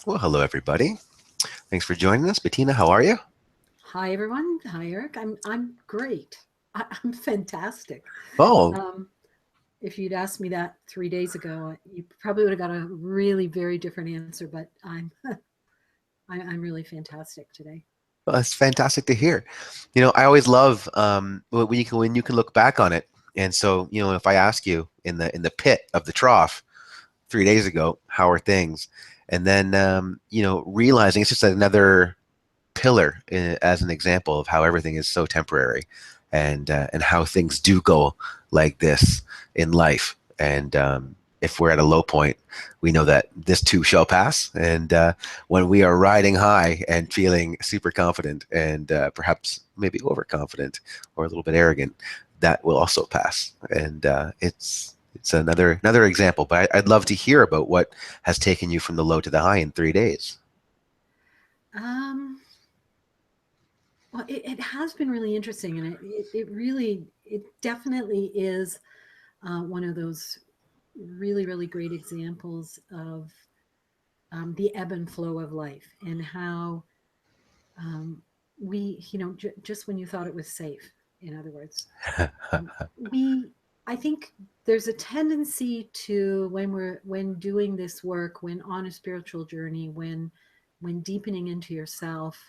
Well, hello, everybody. Thanks for joining us. Bettina, how are you? Hi everyone. Hi Eric. I'm great. I'm fantastic. Oh, Um, if you'd asked me that 3 days ago, you probably would have got a really very different answer. But I'm really fantastic today. well, it's fantastic to hear. I always love when you can look back on it. And so, if I ask you in the pit of the trough 3 days ago, how are things? And then, realizing it's just another pillar as an example of how everything is so temporary, and how things do go like this in life. And if we're at a low point, we know that this too shall pass. And when we are riding high and feeling super confident and perhaps maybe overconfident or a little bit arrogant, that will also pass. And it's another example. But I'd love to hear about what has taken you from the low to the high in 3 days. Um, well, it has been really interesting, and it definitely is one of those really great examples of the ebb and flow of life and how um, just when you thought it was safe, in other words, we I think there's a tendency to when doing this work, when on a spiritual journey, when deepening into yourself,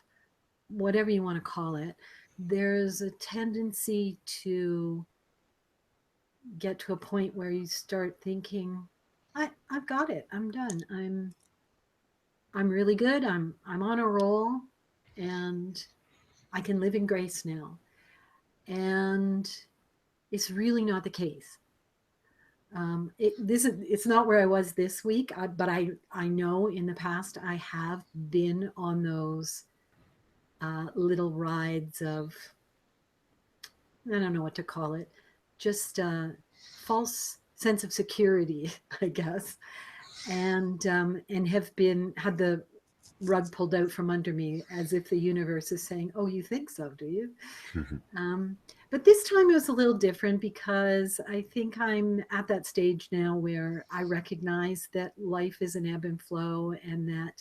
whatever you want to call it, there's a tendency to get to a point where you start thinking, I've got it, I'm done, I'm really good, I'm on a roll, and I can live in grace now. And it's really not the case. It's not where I was this week, but I know in the past I have been on those little rides of, I don't know what to call it, just false sense of security, I guess, and have been had the rug pulled out from under me as if the universe is saying, "Oh, you think so, do you?" Um, but this time it was a little different because I think I'm at that stage now where I recognize that life is an ebb and flow, and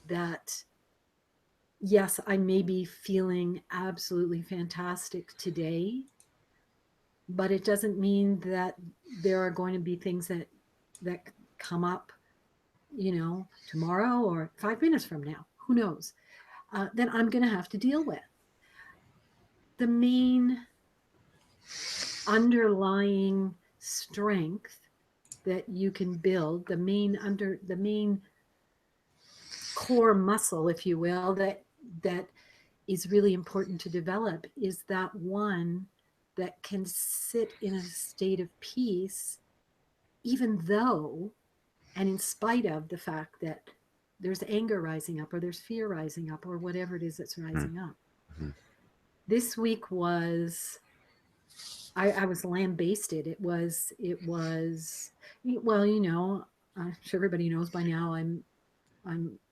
that yes, I may be feeling absolutely fantastic today, but it doesn't mean that there are going to be things that come up, tomorrow or 5 minutes from now. Who knows? That I'm going to have to deal with. The main underlying strength that you can build, the main core muscle, if you will, that is really important to develop, is that one that can sit in a state of peace, even though and in spite of the fact that there's anger rising up or there's fear rising up or whatever it is that's rising up. This week was, I was lambasted. It was well, I'm sure everybody knows by now I'm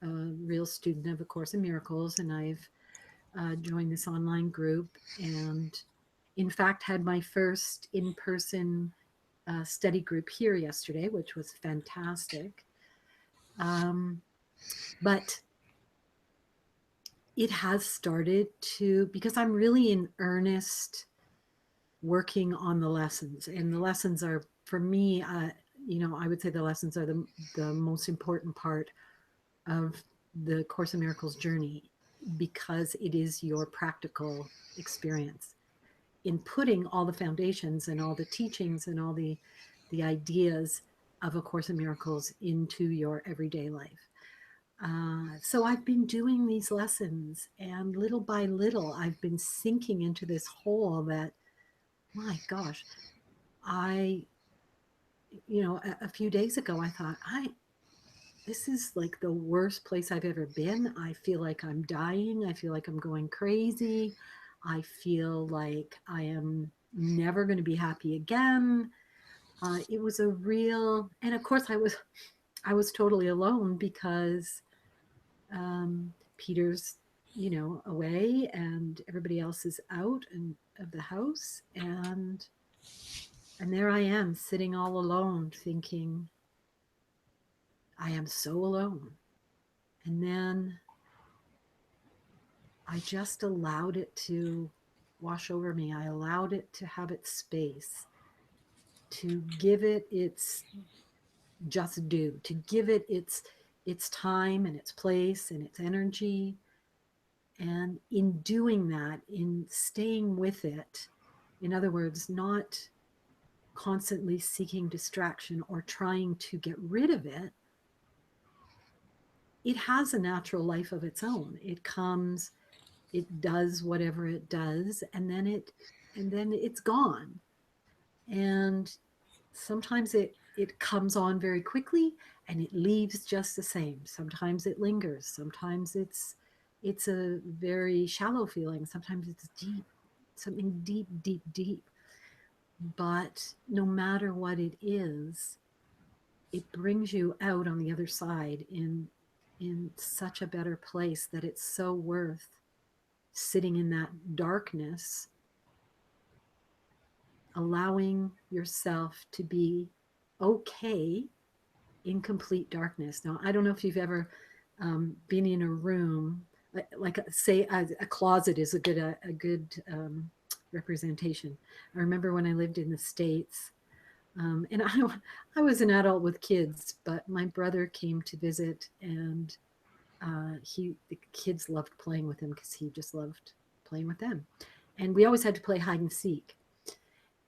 a real student of A Course in Miracles, and I've joined this online group, and in fact had my first in-person study group here yesterday, which was fantastic. Um, but it has started to, because I'm really in earnest working on the lessons, and the lessons are, for me, I would say the lessons are the most important part of the Course in Miracles journey, because it is your practical experience in putting all the foundations and all the teachings and all the ideas of A Course in Miracles into your everyday life. So I've been doing these lessons, and little by little, I've been sinking into this hole that, my gosh, I, a few days ago, I thought, this is like the worst place I've ever been. I feel like I'm dying. I feel like I'm going crazy. I feel like I am never going to be happy again. It was a real, and of course, I was totally alone because Peter's, away, and everybody else is out and of the house, and there I am sitting all alone, thinking, I am so alone. And then I just allowed it to wash over me. I allowed it to have its space, to give it its just due, to give it its time and its place and its energy. And in doing that, in staying with it, in other words, not constantly seeking distraction or trying to get rid of it, it has a natural life of its own. It comes, it does whatever it does, and then it's gone. And sometimes it comes on very quickly and it leaves just the same. Sometimes it lingers. Sometimes it's a very shallow feeling. Sometimes it's deep, something deep, deep, deep. But no matter what it is, it brings you out on the other side in such a better place that it's so worth sitting in that darkness, allowing yourself to be okay in complete darkness. Now, I don't know if you've ever been in a room, like say a closet is a good representation. I remember when I lived in the States, and I was an adult with kids, but my brother came to visit, and the kids loved playing with him because he just loved playing with them, and we always had to play hide and seek.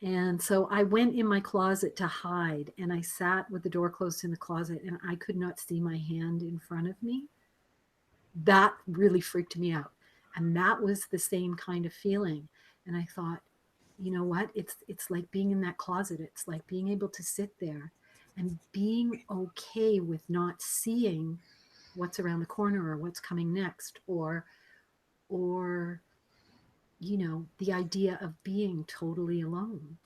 And so I went in my closet to hide, and I sat with the door closed in the closet, and I could not see my hand in front of me. That really freaked me out. And that was the same kind of feeling. And I thought, you know what? It's like being in that closet. It's like being able to sit there and being okay with not seeing what's around the corner or what's coming next, or the idea of being totally alone.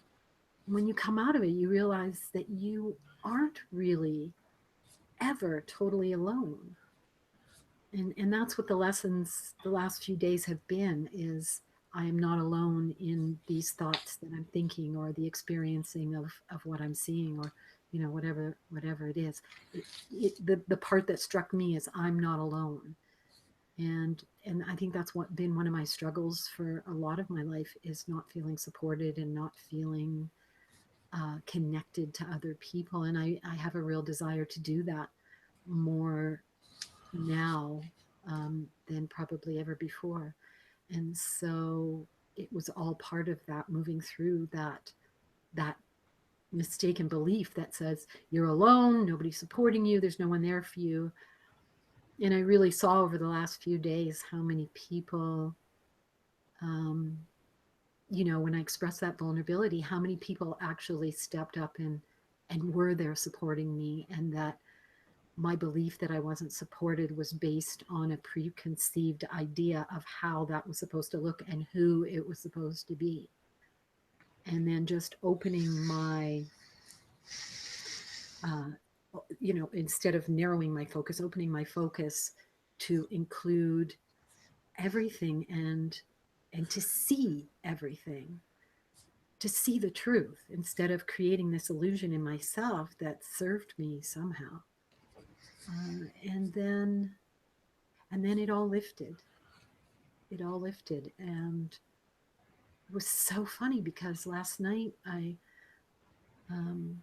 When you come out of it, you realize that you aren't really ever totally alone. And that's what the lessons the last few days have been, is I am not alone in these thoughts that I'm thinking, or the experiencing of what I'm seeing, or whatever it is. The part that struck me is I'm not alone. And I think that's what been one of my struggles for a lot of my life, is not feeling supported and not feeling connected to other people. And I have a real desire to do that more now than probably ever before. And so it was all part of that, moving through that mistaken belief that says you're alone, nobody's supporting you, there's no one there for you. And I really saw over the last few days how many people, um, when I expressed that vulnerability, how many people actually stepped up and were there supporting me, and that my belief that I wasn't supported was based on a preconceived idea of how that was supposed to look and who it was supposed to be. And then just opening my, uh, instead of narrowing my focus, opening my focus to include everything, and to see everything, to see the truth, instead of creating this illusion in myself that served me somehow. And then it all lifted. It all lifted. And it was so funny because last night um,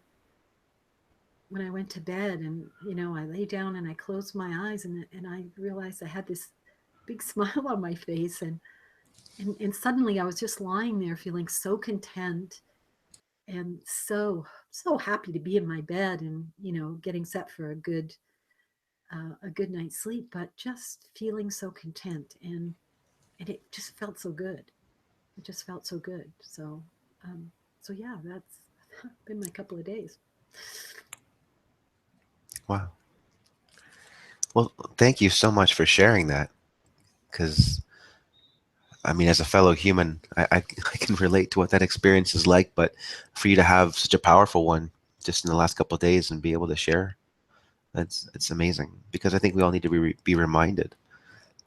when I went to bed, and I lay down and I closed my eyes, and I realized I had this big smile on my face, and suddenly I was just lying there feeling so content, and so happy to be in my bed, and getting set for a good night's sleep, but just feeling so content, and it just felt so good. It just felt so good. Um, so yeah, that's been my couple of days. Wow. Well, thank you so much for sharing that. Because, I mean, as a fellow human, I can relate to what that experience is like. But for you to have such a powerful one just in the last couple of days and be able to share, it's amazing. Because I think we all need to be reminded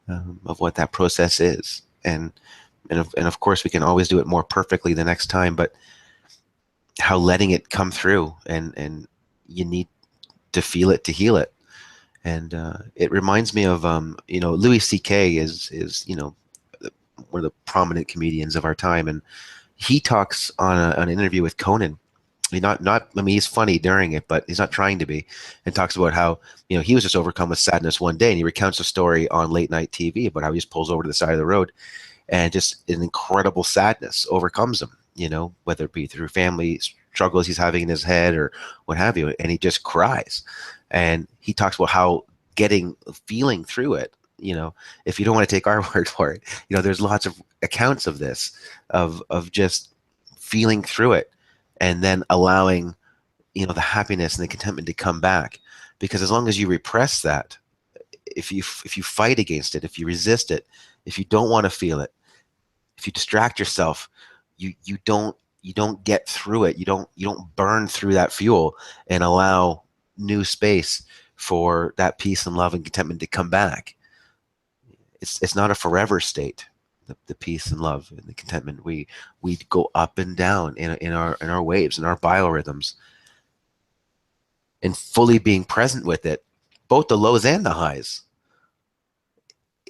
of what that process is. And of course, we can always do it more perfectly the next time. But how letting it come through, and you need to feel it to heal it. And it reminds me of Louis C.K. is one of the prominent comedians of our time, and he talks on an interview with Conan. Not I mean, he's funny during it, but he's not trying to be, and talks about how he was just overcome with sadness one day, and he recounts a story on late night TV about how he just pulls over to the side of the road, and just an incredible sadness overcomes him, whether it be through family struggles he's having in his head or what have you, and he just cries. And he talks about how feeling through it, if you don't want to take our word for it, there's lots of accounts of this, of just feeling through it and then allowing, the happiness and the contentment to come back. Because as long as you repress that, if you fight against it, if you resist it, if you don't want to feel it, if you distract yourself, you don't get through it. You don't burn through that fuel and allow new space for that peace and love and contentment to come back. It's not a forever state. The peace and love and the contentment, we go up and down in our waves, in our biorhythms, and fully being present with it, both the lows and the highs,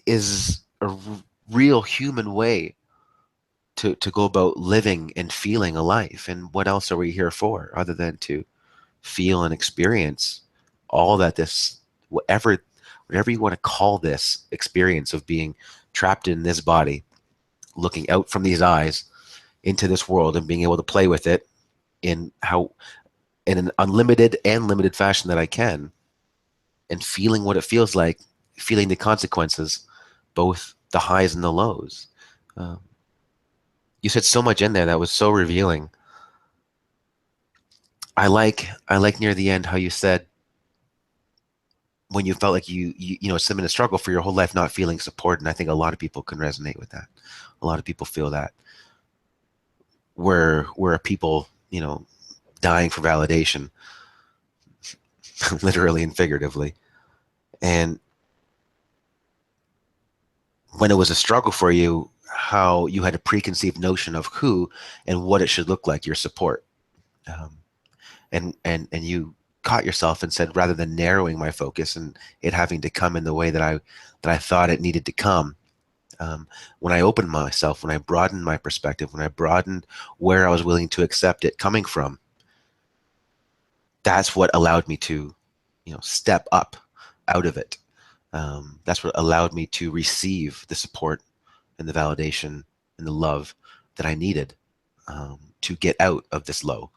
is a real human way to go about living and feeling a life. And what else are we here for other than to feel and experience all that this, whatever you want to call this experience of being trapped in this body, looking out from these eyes into this world and being able to play with it in an unlimited and limited fashion that I can, and feeling what it feels like, feeling the consequences, both the highs and the lows. Um, you said so much in there that was so revealing. I like near the end how you said when you felt like it's been a struggle for your whole life not feeling support, and I think a lot of people can resonate with that. A lot of people feel that where people dying for validation, literally and figuratively, and when it was a struggle for you, how you had a preconceived notion of who and what it should look like, your support, um, and you caught yourself and said, rather than narrowing my focus and it having to come in the way that I thought it needed to come, when I opened myself, when I broadened my perspective, when I broadened where I was willing to accept it coming from, that's what allowed me to, step up out of it. That's what allowed me to receive the support and the validation and the love that I needed, to get out of this low.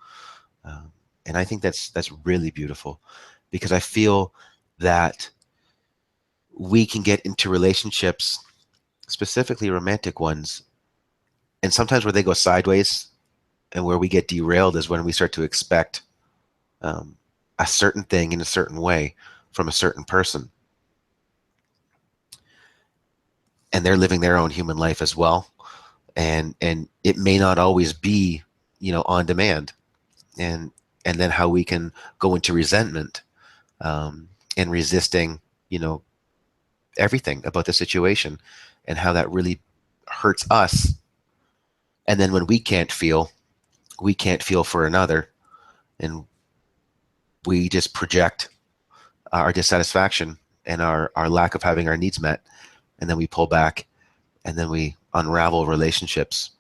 Um, and I think that's really beautiful, because I feel that we can get into relationships, specifically romantic ones, and sometimes where they go sideways and where we get derailed is when we start to expect um, a certain thing in a certain way from a certain person, and they're living their own human life as well, and it may not always be on demand, and then how we can go into resentment, and resisting you know everything about the situation, and how that really hurts us. And then when we can't feel for another, and we just project our dissatisfaction and our lack of having our needs met, and then we pull back, and then we unravel relationships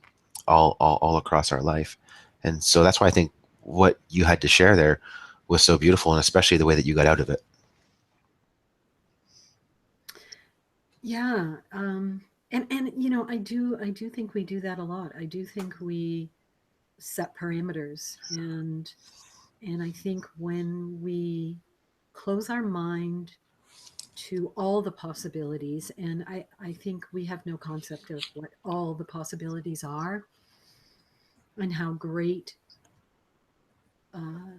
all across our life. And so that's why I think what you had to share there was so beautiful, and especially the way that you got out of it. Yeah, and I do think we do that a lot. I do think we set perimeters, and I think when we close our mind to all the possibilities, and I think we have no concept of what all the possibilities are, and how great uh,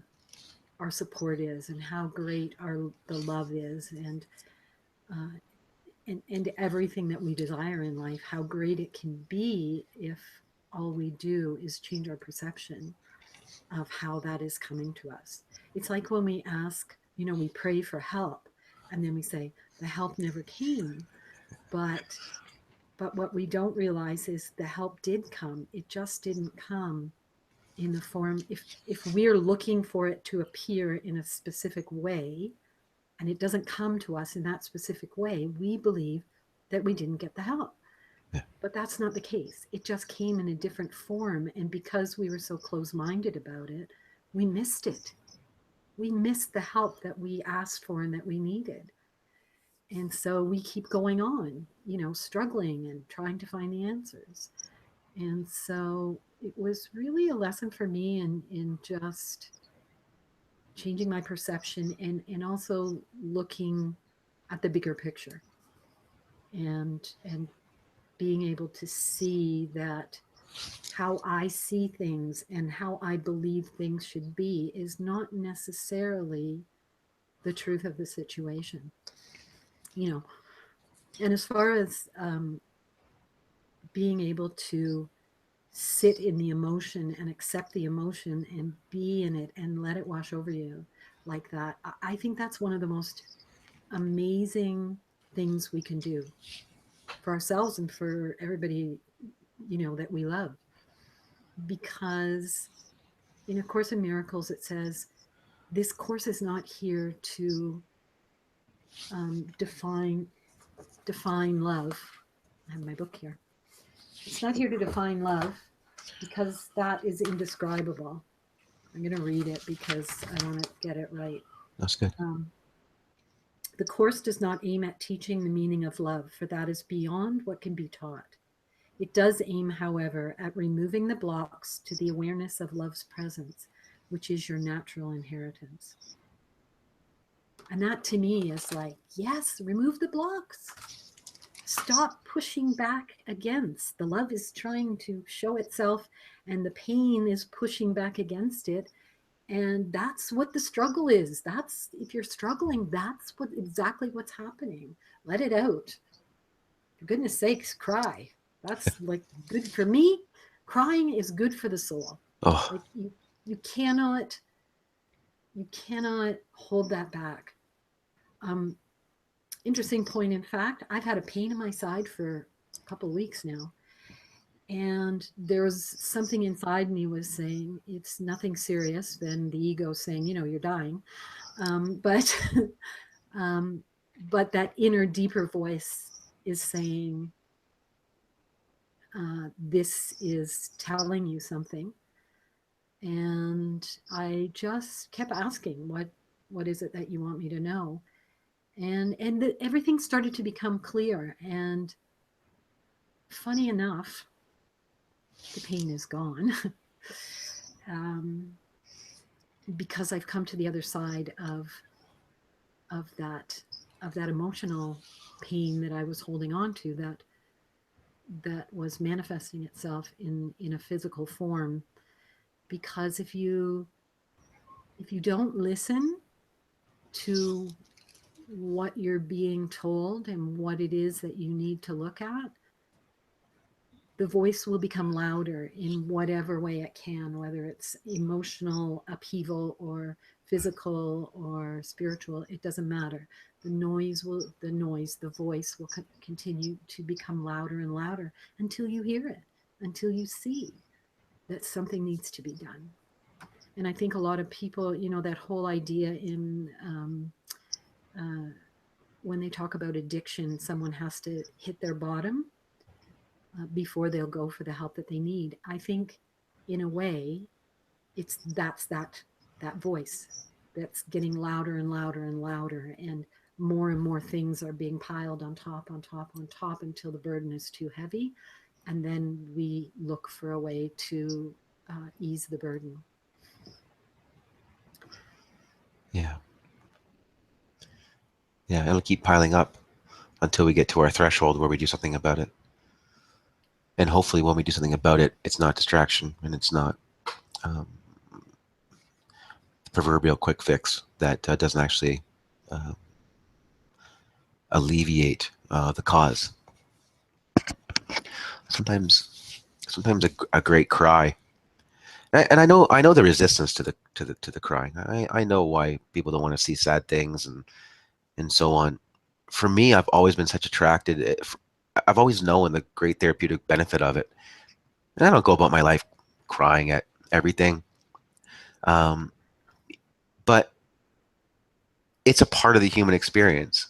our support is, and how great the love is, uh, and everything that we desire in life, how great it can be if all we do is change our perception of how that is coming to us. It's like when we ask, we pray for help, and then we say the help never came. But what we don't realize is the help did come. It just didn't come in the form, if we're looking for it to appear in a specific way, and it doesn't come to us in that specific way, we believe that we didn't get the help. Yeah. But that's not the case. It just came in a different form. And because we were so close minded about it, we missed it. We missed the help that we asked for and that we needed. And so we keep going on, struggling and trying to find the answers. And so it was really a lesson for me in just changing my perception and also looking at the bigger picture and being able to see that how I see things and how I believe things should be is not necessarily the truth of the situation. You know, and as far as being able to sit in the emotion and accept the emotion and be in it and let it wash over you like that, I think that's one of the most amazing things we can do for ourselves and for everybody, that we love. Because in A Course in Miracles, it says, this course is not here to define love. I have my book here. It's not here to define love because that is indescribable. I'm going to read it because I want to get it right. That's good. The course does not aim at teaching the meaning of love, for that is beyond what can be taught. It does aim, however, at removing the blocks to the awareness of love's presence, which is your natural inheritance. And that to me is like, yes, remove the blocks. Stop pushing back against. The love is trying to show itself, and the pain is pushing back against it. And that's what the struggle is. That's, if you're struggling, that's exactly what's happening. Let it out. For goodness sakes, cry. That's like good for me. Crying is good for the soul. Oh, Like you cannot hold that back. Interesting point. In fact, I've had a pain in my side for a couple of weeks now, and there was something inside me was saying it's nothing serious. Then the ego saying, you're dying, but but that inner deeper voice is saying, this is telling you something. And I just kept asking, what is it that you want me to know? And everything started to become clear. And funny enough, the pain is gone. um, because I've come to the other side of that emotional pain that I was holding on to, that was manifesting itself in a physical form. Because if you don't listen to what you're being told and what it is that you need to look at, the voice will become louder in whatever way it can, whether it's emotional upheaval or physical or spiritual. It doesn't matter. The voice will continue to become louder and louder until you hear it, until you see that something needs to be done. And I think a lot of people, that whole idea in when they talk about addiction, someone has to hit their bottom before they'll go for the help that they need. I think, in a way, that's that voice that's getting louder and louder and louder, and more things are being piled on top, on top, on top until the burden is too heavy, and then we look for a way to ease the burden. yeah. Yeah, it'll keep piling up until we get to our threshold where we do something about it. And hopefully when we do something about it, it's not distraction and it's not the proverbial quick fix that doesn't actually uh, alleviate the cause. Sometimes a great cry, and I know the resistance to the crying. I know why people don't want to see sad things and so on. For me, I've always been such attracted. I've always known the great therapeutic benefit of it, and I don't go about my life crying at everything. But it's a part of the human experience,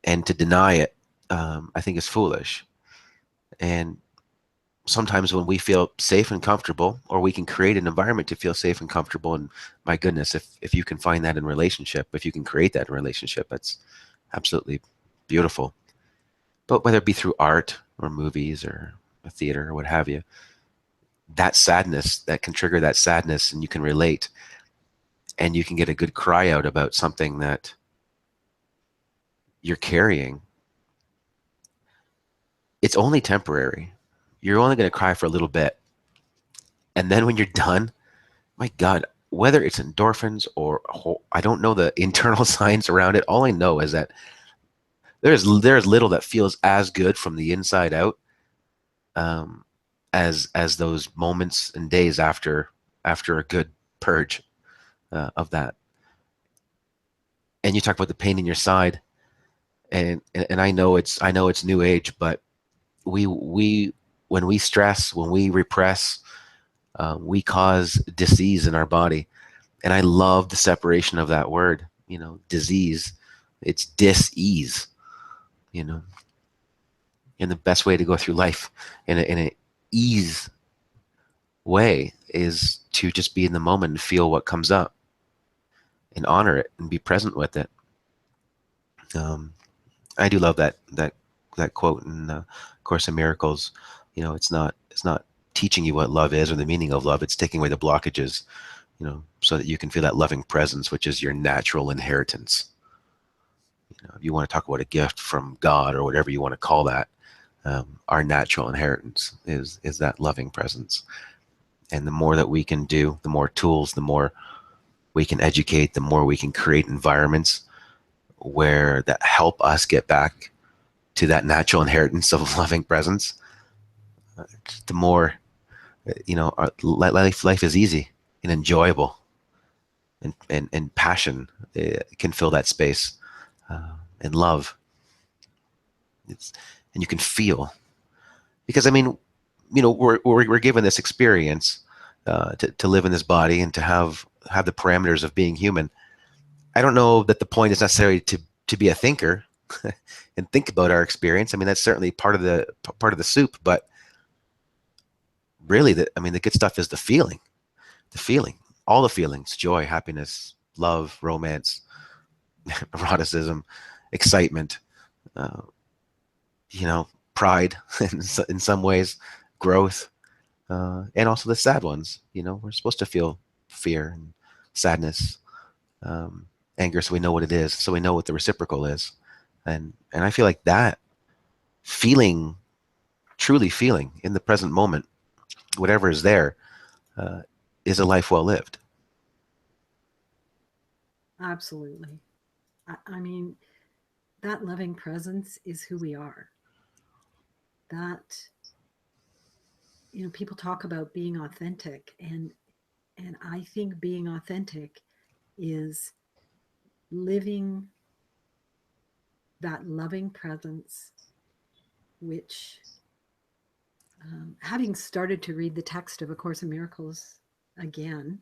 and to deny it, I think is foolish. And sometimes when we feel safe and comfortable, or we can create an environment to feel safe and comfortable, and my goodness, if you can find that in relationship, if you can create that in relationship, that's absolutely beautiful. But whether it be through art or movies or a theater or what have you, that sadness that can trigger that sadness, and you can relate, and you can get a good cry out about something that you're carrying, it's only temporary. You're only going to cry for a little bit. And then when you're done, my God, whether it's endorphins or I don't know the internal science around it. All I know is that there's little that feels as good from the inside out, um, as those moments and days after a good purge of that. And you talk about the pain in your side, and I know it's new age, but we when we stress, when we repress, we cause disease in our body. And I love the separation of that word, disease. It's dis-ease, you know, and the best way to go through life in a ease way is to just be in the moment and feel what comes up and honor it and be present with it. Um, I do love that quote in Course in Miracles. It's not teaching you what love is or the meaning of love. It's taking away the blockages, so that you can feel that loving presence, which is your natural inheritance. If you want to talk about a gift from God or whatever you want to call that, our natural inheritance is that loving presence. And the more that we can do, the more tools, the more we can educate, the more we can create environments where that help us get back to that natural inheritance of loving presence, the more our life is easy and enjoyable, and passion can fill that space, and love. It's, and you can feel, because I mean, we're given this experience, to live in this body and to have the parameters of being human. I don't know that the point is necessarily to be a thinker and think about our experience. I mean, that's certainly part of the soup, but really, the good stuff is the feeling, all the feelings: joy, happiness, love, romance, eroticism, excitement, uh, pride, in some ways, growth, and also the sad ones. We're supposed to feel fear and sadness, um, anger, so we know what it is, so we know what the reciprocal is. And I feel like that feeling, truly feeling in the present moment, whatever is there, uh, is a life well lived. Absolutely. I mean, that loving presence is who we are. That, people talk about being authentic, and I think being authentic is living that loving presence, which, having started to read the text of A Course in Miracles again,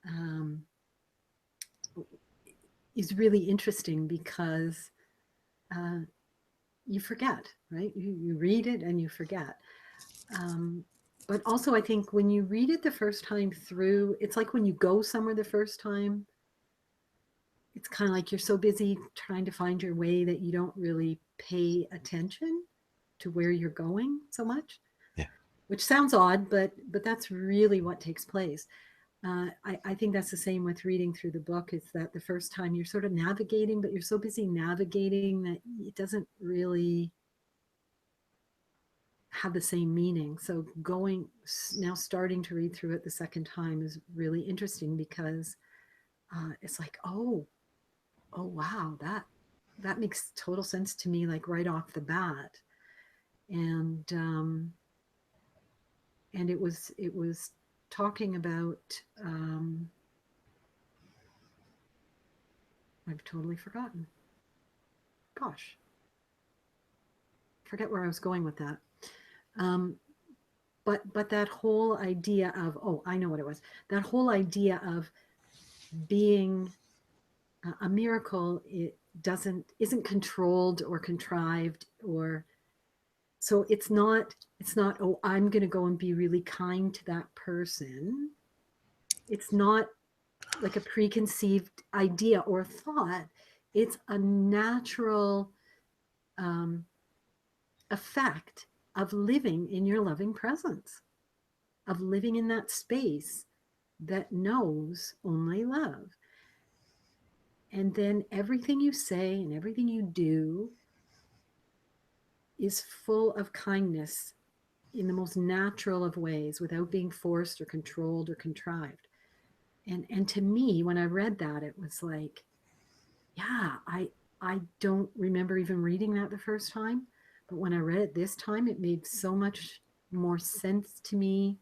um, is really interesting because uh, you forget, right? You read it and you forget. Um, but also, I think when you read it the first time through, it's like when you go somewhere the first time, it's kind of like you're so busy trying to find your way that you don't really pay attention to where you're going so much, Yeah. which sounds odd, but that's really what takes place. I think that's the same with reading through the book. Is that the first time you're sort of navigating, but you're so busy navigating that it doesn't really have the same meaning. So going now, starting to read through it the second time is really interesting because it's like, oh wow, that makes total sense to me, like right off the bat. And um and it was talking about, I've totally forgotten. Gosh, forget where I was going with that. um but that whole idea of, oh, I know what it was. That whole idea of being A miracle, it doesn't isn't controlled or contrived, or so it's not, oh, I'm going to go and be really kind to that person. It's not like a preconceived idea or thought. It's a natural um, effect of living in your loving presence, of living in that space that knows only love. And then everything you say and everything you do is full of kindness in the most natural of ways without being forced or controlled or contrived. And to me, when I read that, it was like, yeah, I don't remember even reading that the first time, but when I read it this time, it made so much more sense to me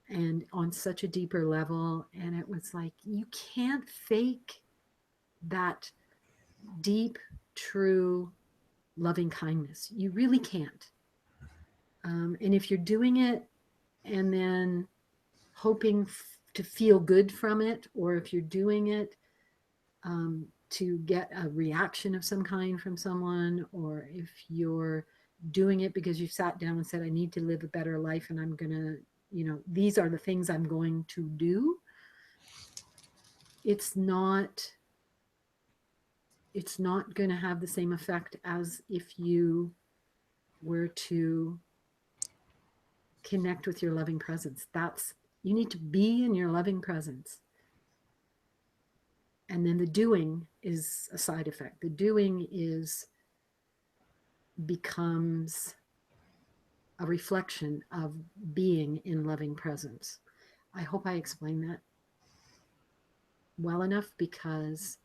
and on such a deeper level. And it was like, you can't fake that deep, true, loving kindness. You really can't. And if you're doing it and then hoping to feel good from it, or if you're doing it to get a reaction of some kind from someone, or if you're doing it because you sat down and said, I need to live a better life and I'm going to, these are the things I'm going to do. It's not, it's not going to have the same effect as if you were to connect with your loving presence. You need to be in your loving presence. And then the doing is a side effect. The doing is becomes a reflection of being in loving presence. I hope I explained that well enough, because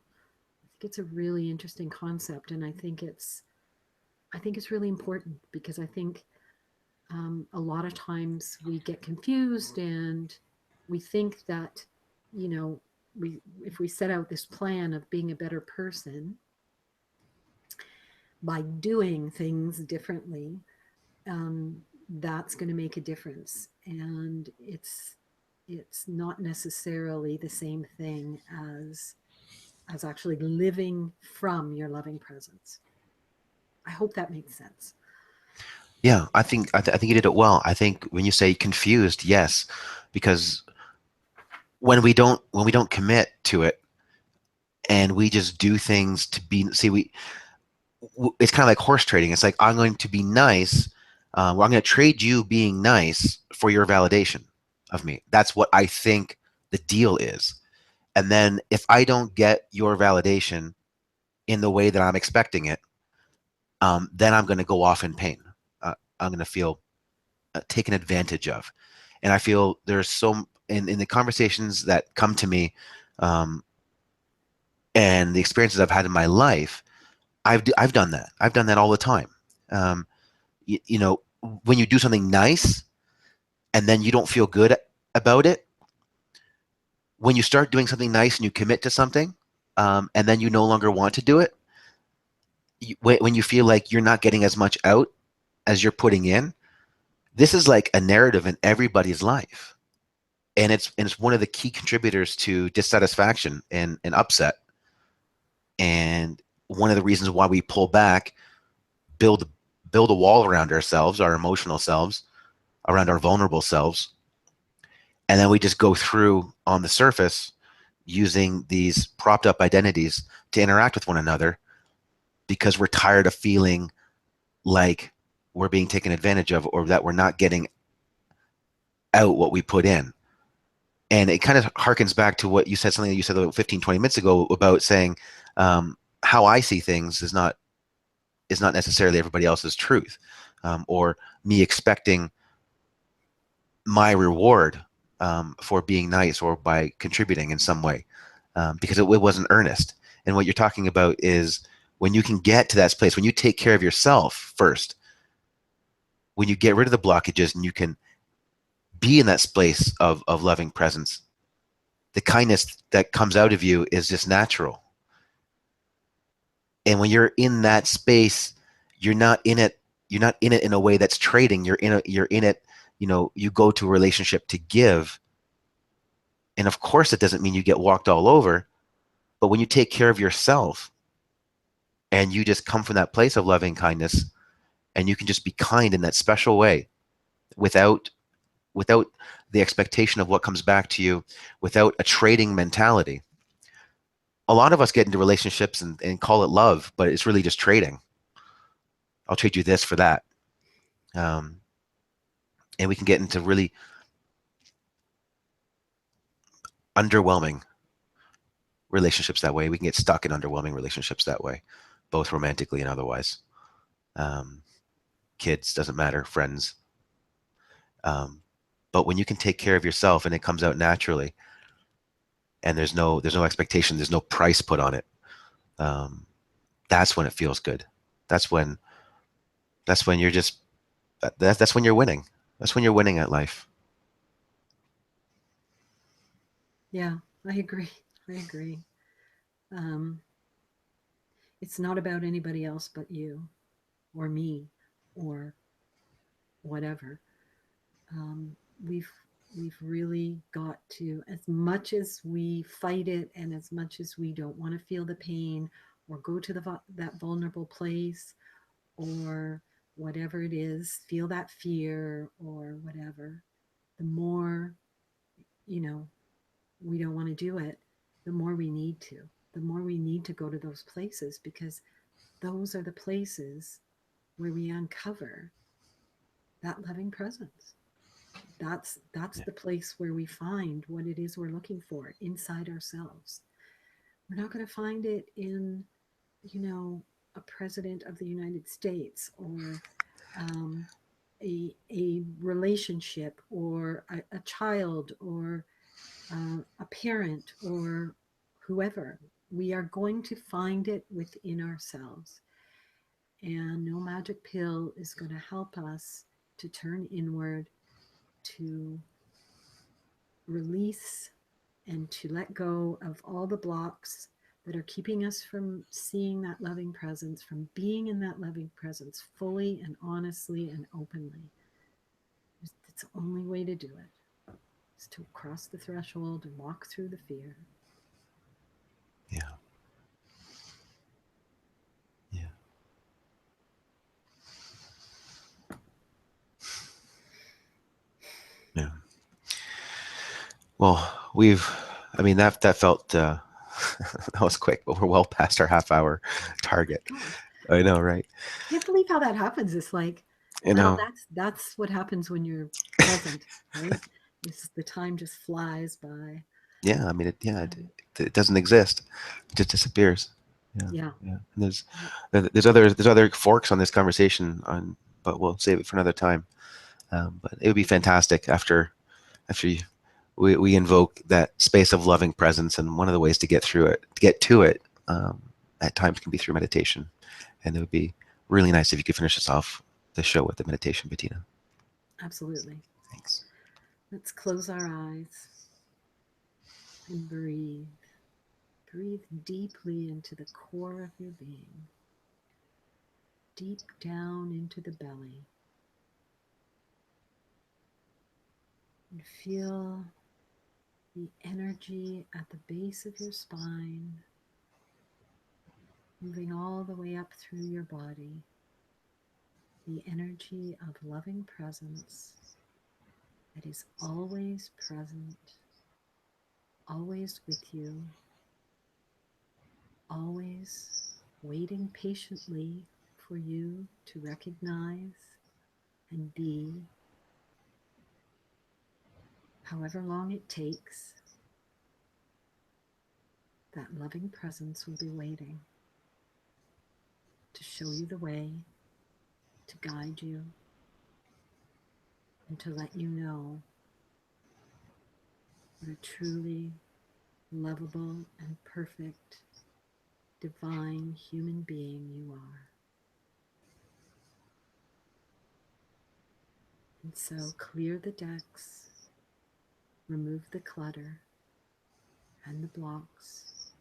I think it's a really interesting concept, and I think it's really important, because I think a lot of times we get confused and we think that, you know if we set out this plan of being a better person by doing things differently, um, that's going to make a difference. And it's not necessarily the same thing as actually living from your loving presence. I hope that makes sense. Yeah, I think you did it well. I think when you say confused, yes, because when we don't commit to it and we just do things to be see we it's kind of like horse trading. It's like I'm going to be nice, or I'm going to trade you being nice for your validation of me. That's what I think the deal is. And then if I don't get your validation in the way that I'm expecting it, then I'm going to go off in pain. I'm going to feel taken advantage of. And I feel there's so in the conversations that come to me, um, and the experiences I've had in my life, I've done that. I've done that all the time. Um, you know, when you do something nice and then you don't feel good about it, when you start doing something nice and you commit to something, and then you no longer want to do it, when you feel like you're not getting as much out as you're putting in, this is like a narrative in everybody's life. And it's one of the key contributors to dissatisfaction and upset. And one of the reasons why we pull back, build build a wall around ourselves, our emotional selves, around our vulnerable selves, and then we just go through on the surface using these propped up identities to interact with one another because we're tired of feeling like we're being taken advantage of, or that we're not getting out what we put in. And it kind of harkens back to what you said, something that you said about 15, 20 minutes ago about saying, how I see things is not necessarily everybody else's truth, or me expecting my reward, for being nice or by contributing in some way, because it wasn't earnest. And what you're talking about is when you can get to that place, when you take care of yourself first, when you get rid of the blockages and you can be in that space of loving presence, the kindness that comes out of you is just natural. And when you're in that space, you're not in it in a way that's trading. You're in it, you go to a relationship to give. And of course it doesn't mean you get walked all over, But when you take care of yourself and you just come from that place of loving kindness, and you can just be kind in that special way without without the expectation of what comes back to you, without a trading mentality. A lot of us get into relationships and call it love, but it's really just trading. I'll trade you this for that. Um, and we can get into really underwhelming relationships that way. We can get stuck in underwhelming relationships that way, both romantically and otherwise. Um, Kids, doesn't matter, friends. Um, but when you can take care of yourself and it comes out naturally, and there's no expectation, there's no price put on it. Um, that's when it feels good. That's when that's when you're just that's when you're winning. That's when you're winning at life. Yeah, I agree. I agree. Um, it's not about anybody else but you or me or whatever. Um, we've we've really got to, as much as we fight it and as much as we don't want to feel the pain or go to that vulnerable place or whatever it is, feel that fear or whatever, the more, you know, we don't want to do it, the more we need to. The more we need to go to those places, because those are the places where we uncover that loving presence. That's Yeah. the place where we find what it is we're looking for inside ourselves. We're not going to find it in, you know, a president of the United States or um, a relationship or a child or a parent or whoever. We are going to find it within ourselves. And no magic pill is going to help us to turn inward, to release, and to let go of all the blocks that are keeping us from seeing that loving presence, from being in that loving presence fully and honestly and openly. It's the only way to do it, is to cross the threshold and walk through the fear. Yeah. Yeah. Yeah. Well, I mean, that felt, that was quick, but we're well past our half hour target. God, I know, right? I can't believe how that happens. It's like, You well, know, that's what happens when you're present, right? The time just flies by. yeah, I mean, Um, it doesn't exist. It just disappears. Yeah. yeah, Yeah. And yeah, there's other forks on this conversation but we'll save it for another time. But it would be okay, fantastic after we invoke that space of loving presence, and one of the ways to get to it, at times can be through meditation. And it would be really nice if you could finish us off the show with the meditation, Bettina. absolutely. Thanks. Let's close our eyes and breathe. Breathe deeply into the core of your being, deep down into the belly, and feel the energy at the base of your spine moving all the way up through your body, the energy of loving presence that is always present, always with you, always waiting patiently for you to recognize and be, however long it takes. That loving presence will be waiting to show you the way, to guide you, and to let you know what a truly lovable and perfect divine human being you are. And so clear the decks, remove the clutter and the blocks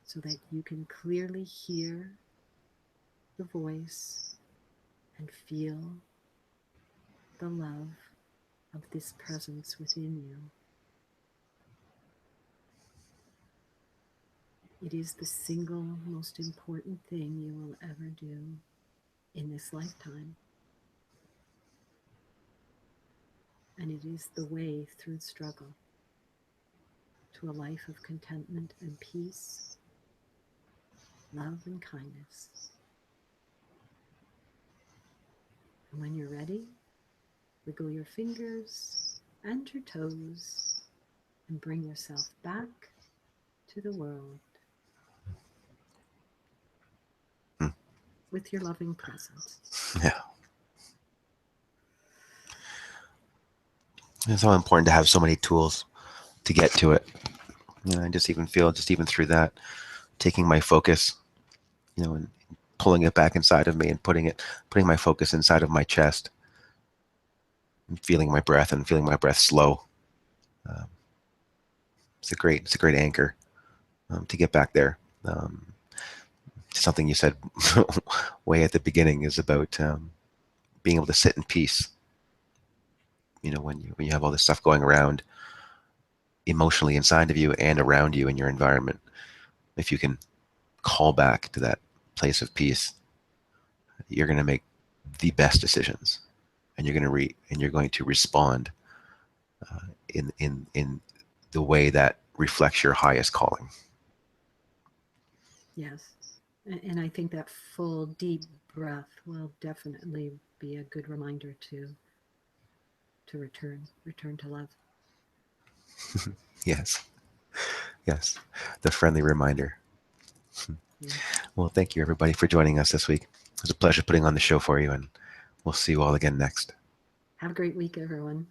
so that you can clearly hear the voice and feel the love of this presence within you. It is the single most important thing you will ever do in this lifetime. And it is the way through struggle to a life of contentment and peace, love and kindness. And when you're ready, wiggle your fingers and your toes and bring yourself back to the world Hmm. with your loving presence. Yeah. It's so important to have so many tools to get to it. I just even feel, just even through that, taking my focus, and pulling it back inside of me and putting my focus inside of my chest and feeling my breath and feeling my breath slow. Um, it's a great anchor to get back there. Something you said way at the beginning is about being able to sit in peace. When you have all this stuff going around emotionally inside of you and around you in your environment, if you can call back to that place of peace, you're going to make the best decisions, and you're going to respond in the way that reflects your highest calling. Yes. And I think that full, deep breath will definitely be a good reminder to return to love. Yes, yes, the friendly reminder. Yes. Well, thank you everybody for joining us this week. It was a pleasure putting on the show for you, and we'll see you all again next. Have a great week, everyone.